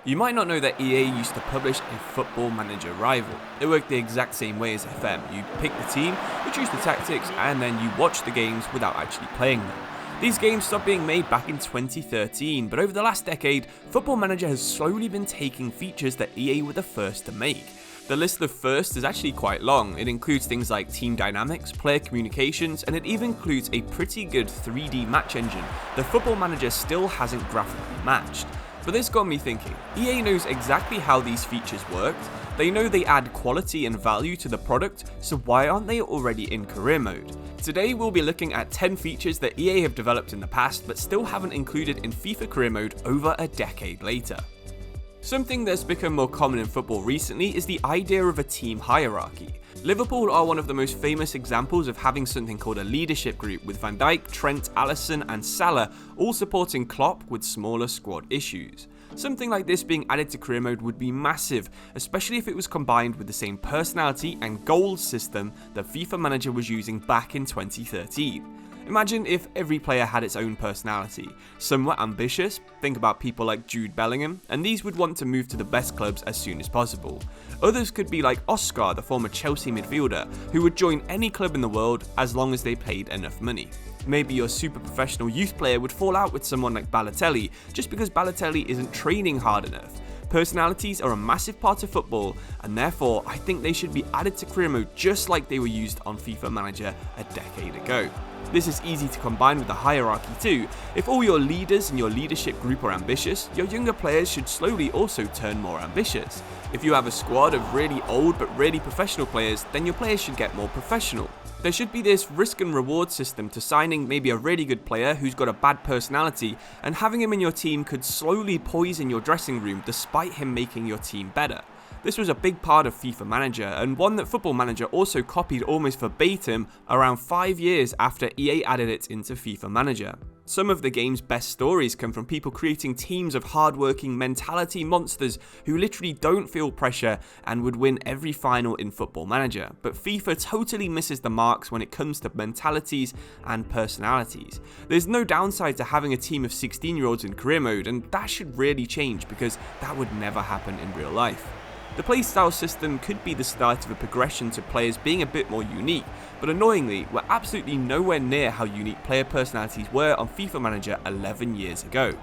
You might not know that EA used to publish a Football Manager rival. It worked the exact same way as FM. You pick the team, you choose the tactics, and then you watch the games without actually playing them. These games stopped being made back in 2013, but over the last decade, Football Manager has slowly been taking features that EA were the first to make. The list of firsts is actually quite long. It includes things like team dynamics, player communications, and it even includes a pretty good 3D match engine that Football Manager still hasn't graphically matched. But this got me thinking, EA knows exactly how these features worked, they know they add quality and value to the product, so why aren't they already in career mode? Today we'll be looking at 10 features that EA have developed in the past but still haven't included in FIFA career mode over a decade later. Something that's become more common in football recently is the idea of a team hierarchy. Liverpool are one of the most famous examples of having something called a leadership group, with Van Dijk, Trent, Alisson and Salah all supporting Klopp with smaller squad issues. Something like this being added to career mode would be massive, especially if it was combined with the same personality and goals system that FIFA Manager was using back in 2013. Imagine if every player had its own personality. Some were ambitious, think about people like Jude Bellingham, and these would want to move to the best clubs as soon as possible. Others could be like Oscar, the former Chelsea midfielder, who would join any club in the world as long as they paid enough money. Maybe your super professional youth player would fall out with someone like Balotelli, just because Balotelli isn't training hard enough. Personalities are a massive part of football, and therefore I think they should be added to career mode just like they were used on FIFA Manager a decade ago. This is easy to combine with the hierarchy too. If all your leaders in your leadership group are ambitious, your younger players should slowly also turn more ambitious. If you have a squad of really old but really professional players, then your players should get more professional. There should be this risk and reward system to signing maybe a really good player who's got a bad personality, and having him in your team could slowly poison your dressing room despite him making your team better. This was a big part of FIFA Manager, and one that Football Manager also copied almost verbatim around 5 years after EA added it into FIFA Manager. Some of the game's best stories come from people creating teams of hardworking mentality monsters who literally don't feel pressure and would win every final in Football Manager, but FIFA totally misses the marks when it comes to mentalities and personalities. There's no downside to having a team of 16-year-olds in career mode, and that should really change because that would never happen in real life. The playstyle system could be the start of a progression to players being a bit more unique, but annoyingly, we're absolutely nowhere near how unique player personalities were on FIFA Manager 11 years ago.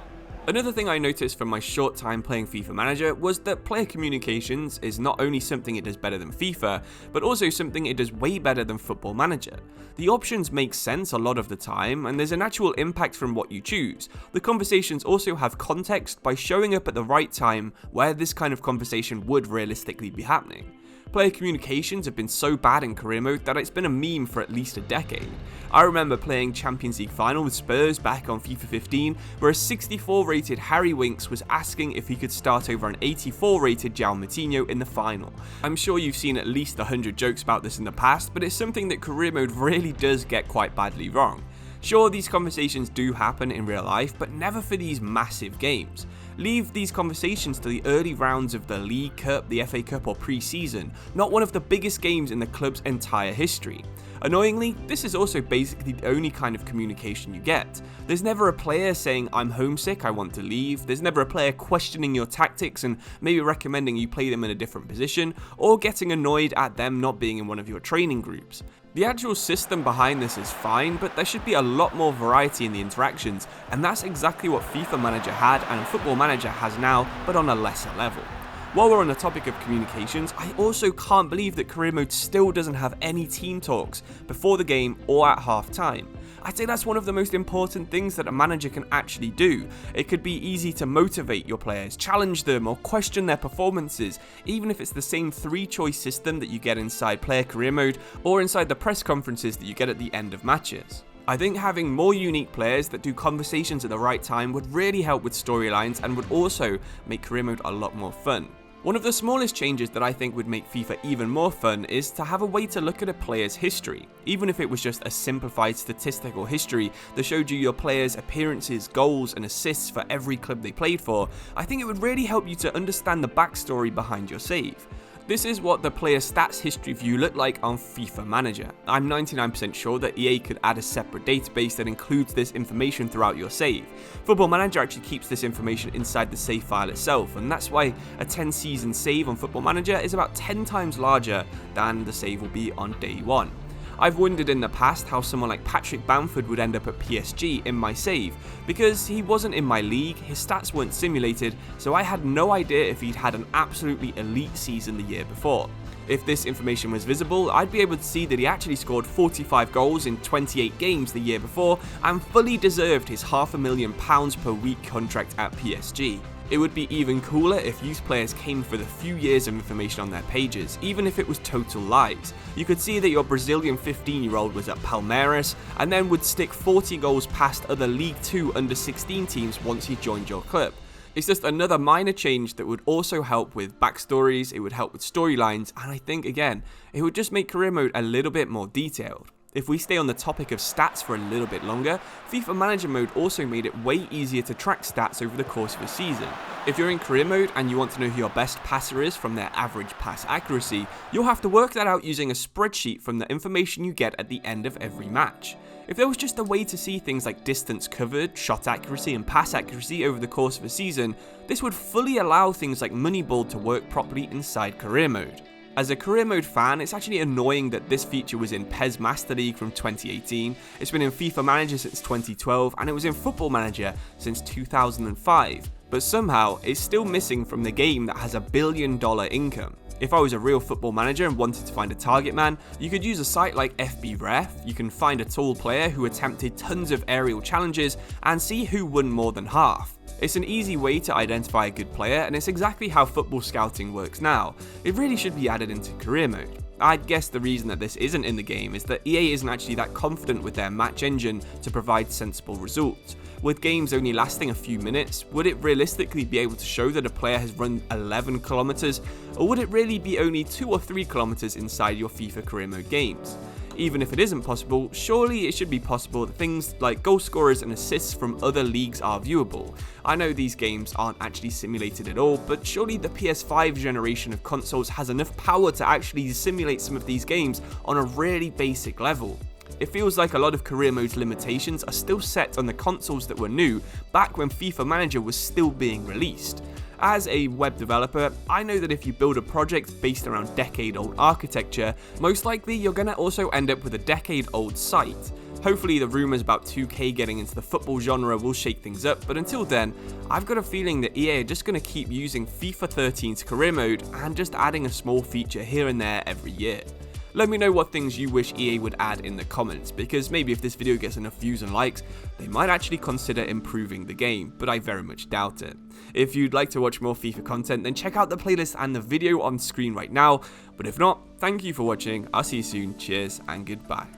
Another thing I noticed from my short time playing FIFA Manager was that player communications is not only something it does better than FIFA, but also something it does way better than Football Manager. The options make sense a lot of the time, and there's an actual impact from what you choose. The conversations also have context by showing up at the right time where this kind of conversation would realistically be happening. Player communications have been so bad in career mode that it's been a meme for at least a decade. I remember playing Champions League final with Spurs back on FIFA 15, where a 64 rated Harry Winks was asking if he could start over an 84 rated João Moutinho in the final. I'm sure you've seen at least 100 jokes about this in the past, but it's something that career mode really does get quite badly wrong. Sure, these conversations do happen in real life, but never for these massive games. Leave these conversations to the early rounds of the League Cup, the FA Cup or pre-season, not one of the biggest games in the club's entire history. Annoyingly, this is also basically the only kind of communication you get. There's never a player saying, "I'm homesick, I want to leave." There's never a player questioning your tactics and maybe recommending you play them in a different position, or getting annoyed at them not being in one of your training groups. The actual system behind this is fine, but there should be a lot more variety in the interactions, and that's exactly what FIFA Manager had and Football Manager has now, but on a lesser level. While we're on the topic of communications, I also can't believe that career mode still doesn't have any team talks before the game or at half time. I'd say that's one of the most important things that a manager can actually do. It could be easy to motivate your players, challenge them, or question their performances, even if it's the same 3-choice system that you get inside player career mode or inside the press conferences that you get at the end of matches. I think having more unique players that do conversations at the right time would really help with storylines and would also make career mode a lot more fun. One of the smallest changes that I think would make FIFA even more fun is to have a way to look at a player's history, even if it was just a simplified statistical history that showed you your players' appearances, goals and assists for every club they played for. I think it would really help you to understand the backstory behind your save. This is what the player stats history view looked like on FIFA Manager. I'm 99% sure that EA could add a separate database that includes this information throughout your save. Football Manager actually keeps this information inside the save file itself, and that's why a 10-season save on Football Manager is about 10 times larger than the save will be on day one. I've wondered in the past how someone like Patrick Bamford would end up at PSG in my save, because he wasn't in my league, his stats weren't simulated, so I had no idea if he'd had an absolutely elite season the year before. If this information was visible, I'd be able to see that he actually scored 45 goals in 28 games the year before and fully deserved his £500,000 per week contract at PSG. It would be even cooler if youth players came for the few years of information on their pages, even if it was total lies. You could see that your Brazilian 15-year-old was at Palmeiras and then would stick 40 goals past other League 2 under-16 teams once he joined your club. It's just another minor change that would also help with backstories, it would help with storylines, and I think again, it would just make career mode a little bit more detailed. If we stay on the topic of stats for a little bit longer, FIFA Manager mode also made it way easier to track stats over the course of a season. If you're in career mode and you want to know who your best passer is from their average pass accuracy, you'll have to work that out using a spreadsheet from the information you get at the end of every match. If there was just a way to see things like distance covered, shot accuracy and pass accuracy over the course of a season, this would fully allow things like Moneyball to work properly inside career mode. As a career mode fan, it's actually annoying that this feature was in PES Master League from 2018, it's been in FIFA Manager since 2012, and it was in Football Manager since 2005, but somehow it's still missing from the game that has $1 billion income. If I was a real football manager and wanted to find a target man, you could use a site like FBref, you can find a tall player who attempted tons of aerial challenges and see who won more than half. It's an easy way to identify a good player, and it's exactly how football scouting works now. It really should be added into career mode. I'd guess the reason that this isn't in the game is that EA isn't actually that confident with their match engine to provide sensible results. With games only lasting a few minutes, would it realistically be able to show that a player has run 11 kilometers, or would it really be only 2 or 3 kilometers inside your FIFA career mode games? Even if it isn't possible, surely it should be possible that things like goal scorers and assists from other leagues are viewable. I know these games aren't actually simulated at all, but surely the PS5 generation of consoles has enough power to actually simulate some of these games on a really basic level. It feels like a lot of career mode's limitations are still set on the consoles that were new back when FIFA Manager was still being released. As a web developer, I know that if you build a project based around decade-old architecture, most likely you're going to also end up with a decade-old site. Hopefully the rumours about 2K getting into the football genre will shake things up, but until then, I've got a feeling that EA are just going to keep using FIFA 13's career mode and just adding a small feature here and there every year. Let me know what things you wish EA would add in the comments, because maybe if this video gets enough views and likes, they might actually consider improving the game, but I very much doubt it. If you'd like to watch more FIFA content, then check out the playlist and the video on screen right now, but if not, thank you for watching, I'll see you soon, cheers and goodbye.